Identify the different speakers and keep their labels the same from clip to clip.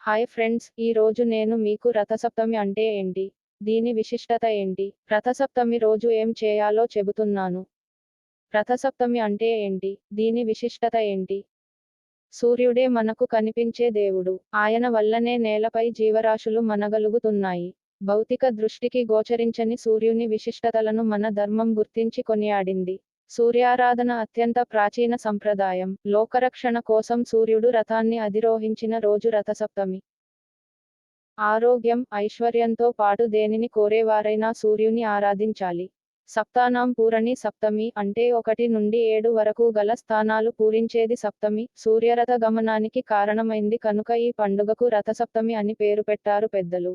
Speaker 1: Hi friends, ఈ రోజు నేను మీకు రథసప్తమి అంటే ఏంటి, దీని విశిష్టత ఏంటి, రథసప్తమి రోజు ఏం చేయాలో చెబుతున్నాను. రథసప్తమి అంటే ఏంటి, దీని విశిష్టత ఏంటి? సూర్యుడే మనకు కనిపించే దేవుడు. ఆయన వల్లనే నేలపై జీవరాశులు మనగలుగుతున్నాయి. భౌతిక దృష్టికి గోచరించని సూర్యుని విశిష్టతలను మన ధర్మం గుర్తించి కొనియాడింది. సూర్యారాధన అత్యంత ప్రాచీన సంప్రదాయం. లోకరక్షణ కోసం సూర్యుడు రథాన్ని అధిరోహించిన రోజు రథసప్తమి. ఆరోగ్యం, ఐశ్వర్యంతో పాటు దేనిని కోరేవారైనా సూర్యుని ఆరాధించాలి. సప్తానాం పూరణి సప్తమి అంటే 1 నుండి 7 వరకు గల స్థానాలు పూరించేది సప్తమి. సూర్యరథ గమనానికి కారణమైంది కనుక ఈ పండుగకు రథసప్తమి అని పేరు పెట్టారు పెద్దలు.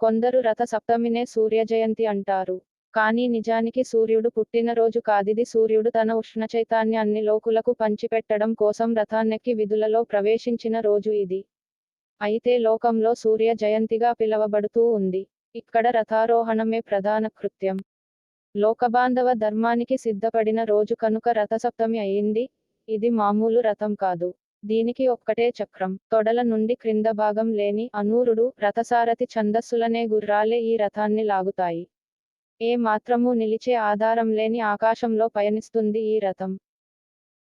Speaker 1: కొందరు రథ సప్తమినే సూర్యజయంతి అంటారు. కానీ నిజానికి సూర్యుడు పుట్టినరోజు కాదిది. సూర్యుడు తన ఉష్ణచైతన్యాన్ని లోకులకు పంచిపెట్టడం కోసం రథాన్నెక్కి విధులలో ప్రవేశించిన రోజు ఇది. అయితే లోకంలో సూర్య జయంతిగా పిలవబడుతూ ఉంది. ఇక్కడ రథారోహణమే ప్రధాన కృత్యం. లోకబాంధవ ధర్మానికి సిద్ధపడిన రోజు కనుక రథసప్తమి అయింది. ఇది మామూలు రథం కాదు. దీనికి ఒక్కటే చక్రం, తొడల నుండి క్రింద భాగం లేని అనూరుడు, రథసారథి ఛందస్సులనే గుర్రాలే ఈ రథాన్ని లాగుతాయి. ఏ మాత్రమూ నిలిచే ఆధారం లేని ఆకాశంలో పయనిస్తుంది ఈ రథం.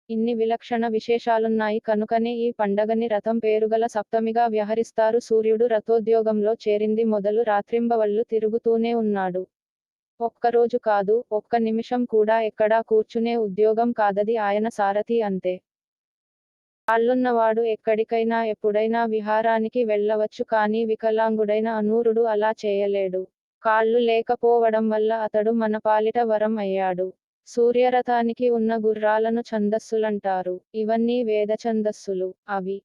Speaker 1: ఇన్ని విలక్షణ విశేషాలున్నాయి కనుకనే ఈ పండగని రథం పేరుగల సప్తమిగా వ్యవహరిస్తారు. సూర్యుడు రథోద్యోగంలో చేరింది మొదలు రాత్రింబవళ్లు తిరుగుతూనే ఉన్నాడు. ఒక్కరోజు కాదు, ఒక్క నిమిషం కూడా ఎక్కడా కూర్చునే ఉద్యోగం కాదది. ఆయన సారథి అంతే. కాళ్ళున్నవాడు ఎక్కడికైనా ఎప్పుడైనా విహారానికి వెళ్ళవచ్చు, కానీ వికలాంగుడైన అనూరుడు అలా చేయలేడు. కాళ్ళు లేకపోవడం వల్ల అతడు మన పాలిట వరం అయ్యాడు. సూర్యరథానికి ఉన్న గుర్రాలను ఛందస్సులంటారు. ఇవన్నీ వేద ఛందస్సులు. అవి: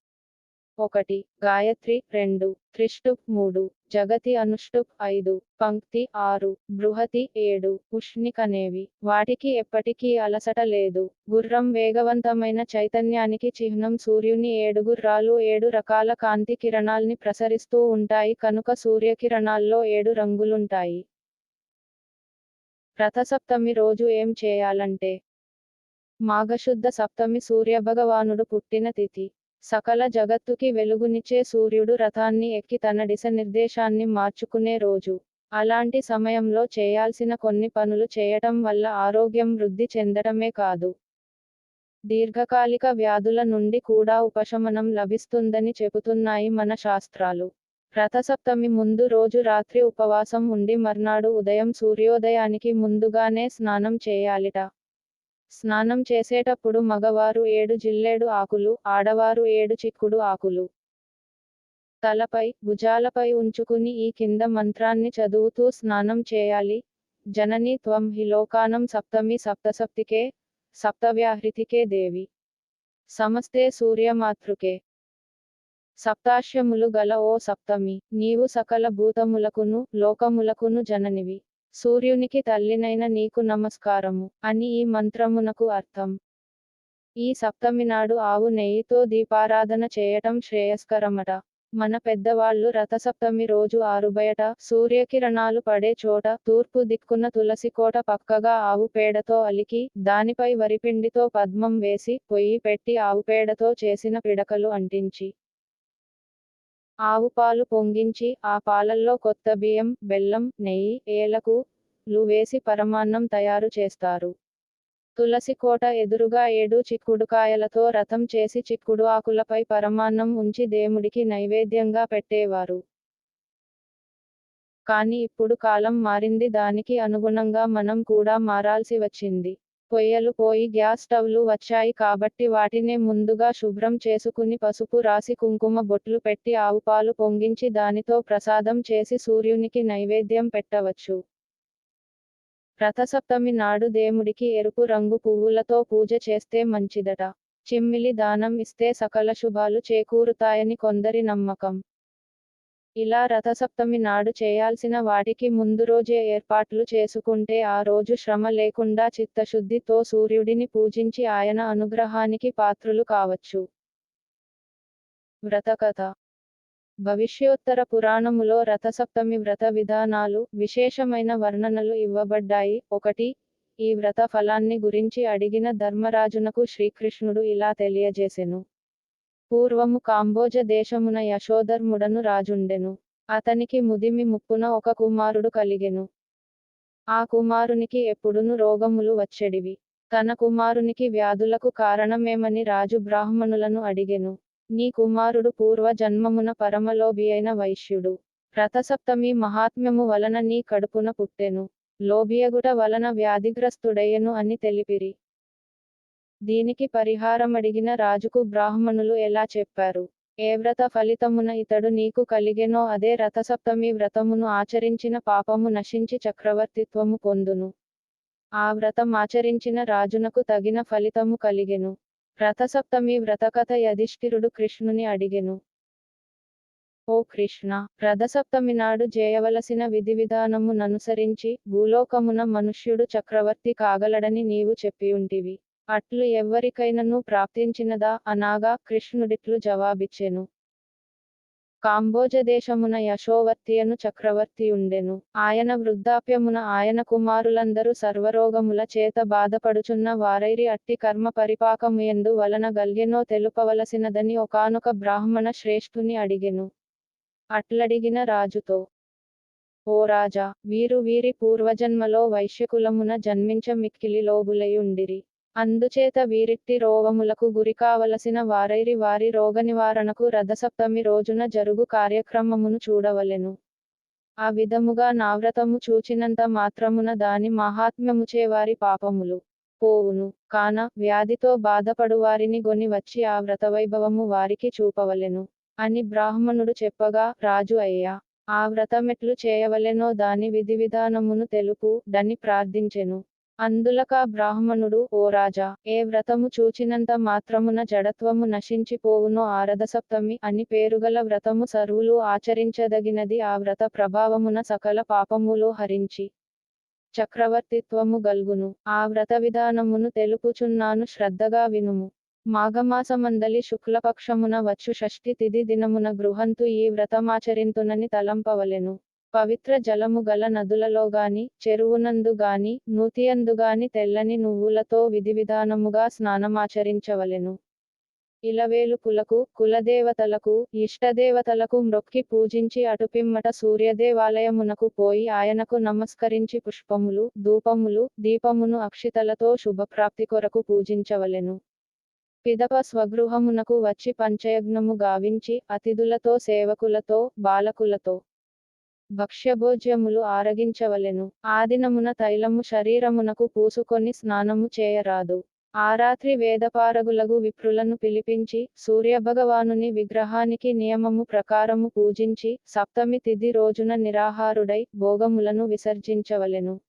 Speaker 1: 1 గాయత్రి, 2 త్రిష్టుప్, 3 జగతి, అనుష్టుప్, 5 పంక్తి, 6 బృహతి, 7 ఉష్ణికనేవి. వాటికి ఎప్పటికీ అలసట లేదు. గుర్రం వేగవంతమైన చైతన్యానికి చిహ్నం. సూర్యుని 7 గుర్రాలు 7 రకాల కాంతి కిరణాల్ని ప్రసరిస్తూ ఉంటాయి కనుక సూర్యకిరణాల్లో 7 రంగులుంటాయి. రథసప్తమి రోజు ఏం చేయాలంటే: మాఘశుద్ధ సప్తమి సూర్యభగవానుడు పుట్టిన తిథి. సకల జగత్తుకి వెలుగునిచ్చే సూర్యుడు రథాన్ని ఎక్కి తన దిశ నిర్దేశాన్ని మార్చుకునే రోజు. అలాంటి సమయంలో చేయాల్సిన కొన్ని పనులు చేయటం వల్ల ఆరోగ్యం వృద్ధి చెందటమే కాదు, దీర్ఘకాలిక వ్యాధుల నుండి కూడా ఉపశమనం లభిస్తుందని చెబుతున్నాయి మన శాస్త్రాలు. రథసప్తమి ముందు రోజు రాత్రి ఉపవాసం ఉండి మర్నాడు ఉదయం సూర్యోదయానికి ముందుగానే స్నానం చేయాలిట. స్నానం చేసేటప్పుడు మగవారు 7 జిల్లేడు ఆకులు, ఆడవారు 7 చిక్కుడు ఆకులు తలపై, భుజాలపై ఉంచుకుని ఈ కింద మంత్రాన్ని చదువుతూ స్నానం చేయాలి. జననీ త్వం హి లోకానం సప్తమి సప్తసప్తికే, సప్తవ్యాహృతికే దేవి, సమస్తే సూర్యమాతృకే. సప్తాశ్యములు గల ఓ సప్తమి, నీవు సకల భూతములకును లోకములకును జననివి. సూర్యునికి తల్లినైన నీకు నమస్కారము అని ఈ మంత్రమునకు అర్థం. ఈ సప్తమి నాడు ఆవు నెయ్యితో దీపారాధన చేయటం శ్రేయస్కరమట. మన పెద్దవాళ్ళు రథసప్తమి రోజు ఆరుబయట, సూర్యకిరణాలు పడే చోట, తూర్పు దిక్కున తులసికోట పక్కగా ఆవు పేడతో అలికి, దానిపై వరిపిండితో పద్మం వేసి, పొయ్యి పెట్టి ఆవుపేడతో చేసిన పిడకలు అంటించి, ఆవు పాలు పొంగించి, ఆ పాలల్లో కొత్త బియ్యం, బెల్లం, నెయ్యి, ఏలకులు వేసి పరమాన్నం తయారు చేస్తారు. తులసి కోట ఎదురుగా 7 చిక్కుడుకాయలతో రథం చేసి చిక్కుడు ఆకులపై పరమాన్నం ఉంచి దేవుడికి నైవేద్యంగా పెట్టేవారు. కానీ ఇప్పుడు కాలం మారింది, దానికి అనుగుణంగా మనం కూడా మారాల్సి వచ్చింది. పొయ్యలు పోయి గ్యాస్ స్టవ్లు వచ్చాయి కాబట్టి వాటినే ముందుగా శుభ్రం చేసుకుని పసుపు రాసి కుంకుమ బొట్లు పెట్టి ఆవుపాలు పొంగించి దానితో ప్రసాదం చేసి సూర్యునికి నైవేద్యం పెట్టవచ్చు. రథసప్తమి నాడు దేవుడికి ఎరుపు రంగు పువ్వులతో పూజ చేస్తే మంచిదట. చిమ్మిలి దానం ఇస్తే సకల శుభాలు చేకూరుతాయని కొందరి నమ్మకం. ఇలా రథసప్తమి నాడు చేయాల్సిన వాటికి ముందు రోజే ఏర్పాట్లు చేసుకుంటే ఆ రోజు శ్రమ లేకుండా చిత్తశుద్ధితో సూర్యుడిని పూజించి ఆయన అనుగ్రహానికి పాత్రులు కావచ్చు. వ్రతకథ. భవిష్యోత్తర పురాణములో రథసప్తమి వ్రత విధానాలు, విశేషమైన వర్ణనలు ఇవ్వబడ్డాయి. 1 ఈ వ్రత ఫలాన్ని గురించి అడిగిన ధర్మరాజునకు శ్రీకృష్ణుడు ఇలా తెలియజేసెను. పూర్వము కాంబోజ దేశమున యశోధర్ముడను రాజుండెను. అతనికి ముదిమి ముప్పున ఒక కుమారుడు కలిగెను. ఆ కుమారునికి ఎప్పుడును రోగములు వచ్చెడివి. తన కుమారునికి వ్యాధులకు కారణమేమని రాజు బ్రాహ్మణులను అడిగెను. నీ కుమారుడు పూర్వ జన్మమున పరమలోభి అయిన వైశ్యుడు. రథసప్తమి మహాత్మ్యము వలన నీ కడుపున పుట్టెను. లోభియగుట వలన వ్యాధిగ్రస్తుడయ్యెను అని తెలిపిరి. దీనికి పరిహారమడిగిన రాజుకు బ్రాహ్మణులు ఎలా చెప్పారు. ఏ వ్రత ఫలితమున ఇతడు నీకు కలిగెనో అదే రథసప్తమి వ్రతమును ఆచరించిన పాపము నశించి చక్రవర్తిత్వము పొందును. ఆ వ్రతం ఆచరించిన రాజునకు తగిన ఫలితము కలిగెను. రథసప్తమి వ్రతకథ యుధిష్ఠిరుడు కృష్ణుని అడిగెను. ఓ కృష్ణ, రథసప్తమి నాడు చేయవలసిన విధివిధానము ననుసరించి భూలోకమున మనుష్యుడు చక్రవర్తి కాగలడని నీవు చెప్పియుంటివి. అట్లు ఎవ్వరికైనను ప్రాప్తించినదా అనగా కృష్ణుడిట్లు జవాబిచ్చెను. కాంబోజదేశమున యశోవర్తియను చక్రవర్తియుండెను. ఆయన వృద్ధాప్యమున ఆయన కుమారులందరూ సర్వరోగముల చేత బాధపడుచున్న వారైరి. అట్టి కర్మ పరిపాకముయందు వలన గల్గెనో తెలుపవలసినదని ఒకానొక బ్రాహ్మణ శ్రేష్ఠుని అడిగెను. అట్లడిగిన రాజుతో, ఓ రాజా, వీరు వీరి పూర్వజన్మలో వైశ్యకులమున జన్మించ మిక్కిలి లోబులయుండిరి. అందుచేత వీరిట్టి రోగములకు గురికావలసిన వారైరి. వారి రోగనివారణకు రథసప్తమి రోజున జరుగు కార్యక్రమమును చూడవలెను. ఆ విధముగా నావ్రతము చూచినంత మాత్రమున దాని మాహాత్మ్యముచే వారి పాపములు పోవును. కాన వ్యాధితో బాధపడువారిని గొని వచ్చి ఆ వ్రతవైభవము వారికి చూపవలెను అని బ్రాహ్మణుడు చెప్పగా, రాజు అయ్యా, ఆ వ్రతమెట్లు చేయవలెనో దాని విధివిధానమును తెలుపు డని ప్రార్థించెను. అందులకా బ్రాహ్మణుడు, ఓ రాజా, ఏ వ్రతము చూచినంత మాత్రమున జడత్వము నశించిపోవునో ఆ రథసప్తమి అని పేరుగల వ్రతము సర్వులు ఆచరించదగినది. ఆ వ్రత ప్రభావమున సకల పాపములు హరించి చక్రవర్తిత్వము గల్గును. ఆ వ్రత విధానమును తెలుపుచున్నాను, శ్రద్ధగా వినుము. మాఘమాసమందలి శుక్లపక్షమున వచ్చు షష్ఠి తిథి దినమున గృహంతు ఈ వ్రతమాచరింతునని తలంపవలెను. పవిత్ర జలము గల నదులలోగాని, చెరువునందుగాని, నూతియందుగాని తెల్లని నువ్వులతో విధివిధానముగా స్నానమాచరించవలెను. ఇలవేలుపులకు, కులదేవతలకు, ఇష్టదేవతలకు మ్రొక్కి పూజించి అటుపిమ్మట సూర్యదేవాలయమునకు పోయి ఆయనకు నమస్కరించి పుష్పములు, ధూపములు, దీపమును అక్షితలతో శుభప్రాప్తి కొరకు పూజించవలెను. పిదప స్వగృహమునకు వచ్చి పంచయజ్ఞము గావించి అతిథులతో, సేవకులతో, బాలకులతో భక్ష్యభోజ్యములు ఆరగించవలెను. ఆదినమున తైలము శరీరమునకు పూసుకొని స్నానము చేయరాదు. ఆ రాత్రి వేదపారగులగు విప్రులను పిలిపించి సూర్యభగవానుని విగ్రహానికి నియమము ప్రకారము పూజించి సప్తమి తిథి రోజున నిరాహారుడై భోగములను విసర్జించవలెను.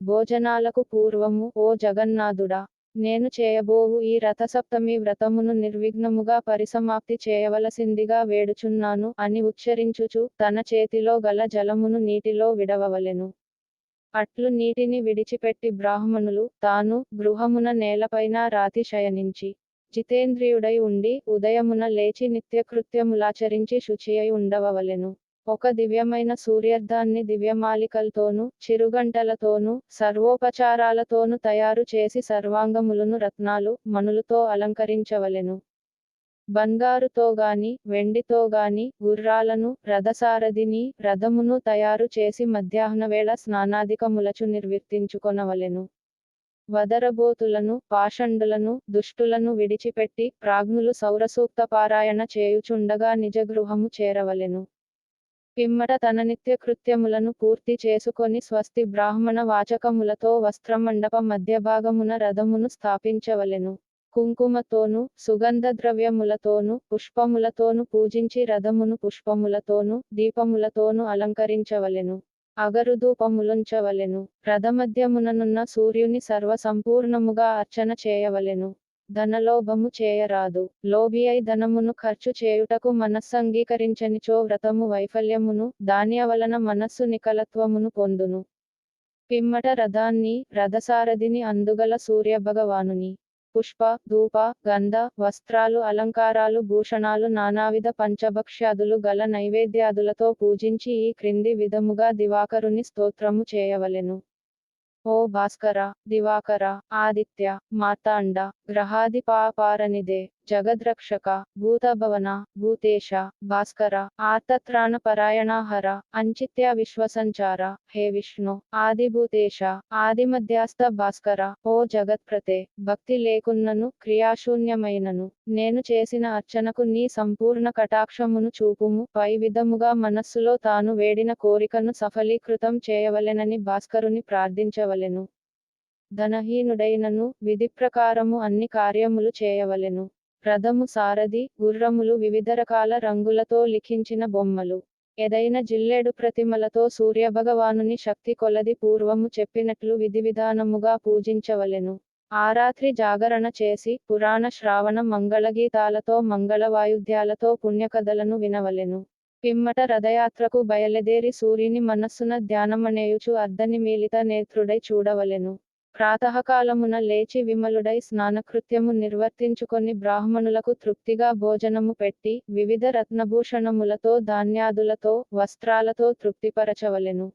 Speaker 1: భోజనాలకు పూర్వము, ఓ జగన్నాథుడా, నేను చేయబోవు ఈ రథసప్తమి వ్రతమును నిర్విఘ్నముగా పరిసమాప్తి చేయవలసిందిగా వేడుచున్నాను అని ఉచ్చరించుచు తన చేతిలో గల జలమును నీటిలో విడవవలెను. అట్లు నీటిని విడిచిపెట్టి బ్రాహ్మణులు తాను గృహమున నేలపైన రాతి శయనించి జితేంద్రియుడై ఉండి ఉదయమున లేచి నిత్యకృత్యములాచరించి శుచియై ఉండవలెను. ఒక దివ్యమైన సూర్యర్ధాన్ని దివ్యమాలికలతోనూ చిరుగంటలతోనూ సర్వోపచారాలతోనూ తయారు చేసి సర్వాంగములను రత్నాలు, మణులతో అలంకరించవలెను. బంగారుతోగాని, వెండితోగాని గుర్రాలను, రథసారథిని, రథమును తయారు చేసి మధ్యాహ్నవేళ స్నానాధికములచు నిర్వర్తించుకొనవలెను. వదరబోతులను, పాషండులను, దుష్టులను విడిచిపెట్టి ప్రాజ్ఞులు సౌరసూక్త పారాయణ చేయుచుండగా నిజగృహము చేరవలెను. పిమ్మట తన నిత్యకృత్యములను పూర్తి చేసుకొని స్వస్తి బ్రాహ్మణ వాచకములతో వస్త్రమండప మధ్యభాగమున రథమును స్థాపించవలెను. కుంకుమతోనూ, సుగంధద్రవ్యములతోనూ, పుష్పములతోనూ పూజించి రథమును పుష్పములతోనూ, దీపములతోనూ అలంకరించవలెను. అగరుధూపములుంచవలెను. రథమధ్యముననున్న సూర్యుని సర్వసంపూర్ణముగా అర్చన చేయవలెను. ధనలోభము చేయరాదు. లోభియై ధనమును ఖర్చు చేయుటకు మనస్సంగీకరించనిచో వ్రతము వైఫల్యమును, దాని వలన మనస్సు నికలత్వమును పొందును. పిమ్మట రథాన్ని, రథసారథిని అందుగల సూర్యభగవానుని పుష్ప, ధూప, గంధ, వస్త్రాలు, అలంకారాలు, భూషణాలు, నానావిధ పంచభక్ష్యాదులు గల నైవేద్యాదులతో పూజించి ఈ క్రింది విధముగా దివాకరుని స్తోత్రము చేయవలెను. ఓ భాస్కర, దివాకర, ఆదిత్య, మార్తాండ, గ్రహాధిపాపారనిదే, జగద్రక్షక, భూతభవన, భూతేశ, భాస్కర, ఆర్తత్రాణపరాయణ హర, అంచిత్య విశ్వసంచార, హే విష్ణు, ఆదిభూతేశ, ఆదిమధ్యాస్థ భాస్కర, ఓ జగత్ప్రతే, భక్తి లేకున్నను క్రియాశూన్యమైనను నేను చేసిన అర్చనకు నీ సంపూర్ణ కటాక్షమును చూపుము. పై విధముగా మనస్సులో తాను వేడిన కోరికను సఫలీకృతం చేయవలెనని భాస్కరుని ప్రార్థించవలెను. ధనహీనుడైనను విధిప్రకారము అన్ని కార్యములు చేయవలెను. రథము సారథి, గుర్రములు వివిధ రకాల రంగులతో లిఖించిన బొమ్మలు, ఎదైన జిల్లెడు ప్రతిమలతో సూర్యభగవానుని శక్తి కొలది పూర్వము చెప్పినట్లు విధివిధానముగా పూజించవలెను. ఆ రాత్రి జాగరణ చేసి పురాణ శ్రావణ మంగళగీతాలతో మంగళవాయుద్యాలతో పుణ్యకథలను వినవలెను. పిమ్మట రథయాత్రకు బయలుదేరి సూర్యుని మనస్సున ధ్యానమనేయుచు అర్ధనిమీలిత నేత్రుడై చూడవలెను. ప్రాతఃకాలమున లేచి విమలుడై స్నానకృత్యము నిర్వర్తించుకొని బ్రాహ్మణులకు తృప్తిగా భోజనము పెట్టి వివిధ రత్నభూషణములతో ధాన్యాదులతో వస్త్రాలతో తృప్తిపరచవలెను.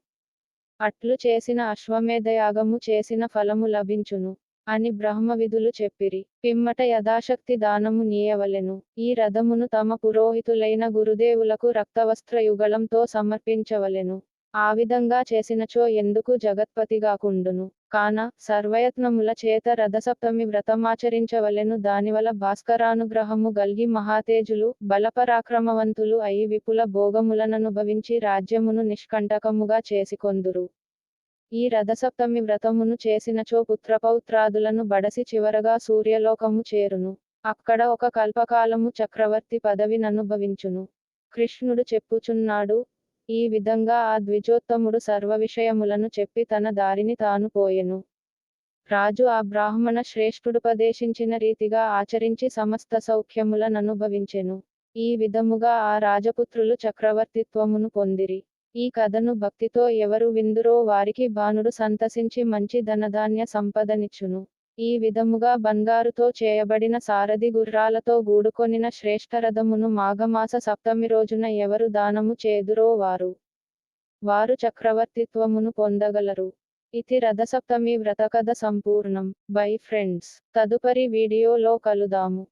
Speaker 1: అట్లు చేసిన అశ్వమేధయాగము చేసిన ఫలము లభించును అని బ్రహ్మవిధులు చెప్పిరి. పిమ్మట యథాశక్తి దానము నీయవలెను. ఈ రథమును తమ పురోహితులైన గురుదేవులకు రక్తవస్త్రయుగళంతో సమర్పించవలెను. ఆ విధంగా చేసినచో ఎందుకు జగత్పతిగాకుండును. కాన సర్వయత్నముల చేత రథసప్తమి వ్రతమాచరించవలెను. దానివల భాస్కరానుగ్రహము గల్గి మహాతేజులు బలపరాక్రమవంతులు అయి విపుల భోగములననుభవించి రాజ్యమును నిష్కంటకముగా చేసికొందురు. ఈ రథసప్తమి వ్రతమును చేసినచో పుత్రపౌత్రాదులను బడసి చివరగా సూర్యలోకము చేరును. అక్కడ ఒక కల్పకాలము చక్రవర్తి పదవి ననుభవించును. కృష్ణుడు చెప్పుచున్నాడు. ఈ విధంగా ఆ ద్విజోత్తముడు సర్వవిషయములను చెప్పి తన దారిని తాను పోయెను. రాజు ఆ బ్రాహ్మణ శ్రేష్ఠుడుపదేశించిన రీతిగా ఆచరించి సమస్త సౌఖ్యముల ననుభవించెను. ఈ విధముగా ఆ రాజపుత్రులు చక్రవర్తిత్వమును పొందిరి. ఈ కథను భక్తితో ఎవరు విందురో వారికి భానుడు సంతసించి మంచి ధనధాన్య సంపదనిచ్చును. ఈ విధముగా బంగారుతో చేయబడిన సారథి గుర్రాలతో గూడుకొనిన శ్రేష్ఠరథమును మాఘమాస సప్తమి రోజున ఎవరు దానము చేదురో వారు చక్రవర్తిత్వమును పొందగలరు. ఇతి రథసప్తమి వ్రతకథ సంపూర్ణం. Bye friends. తదుపరి వీడియోలో కలుదాము.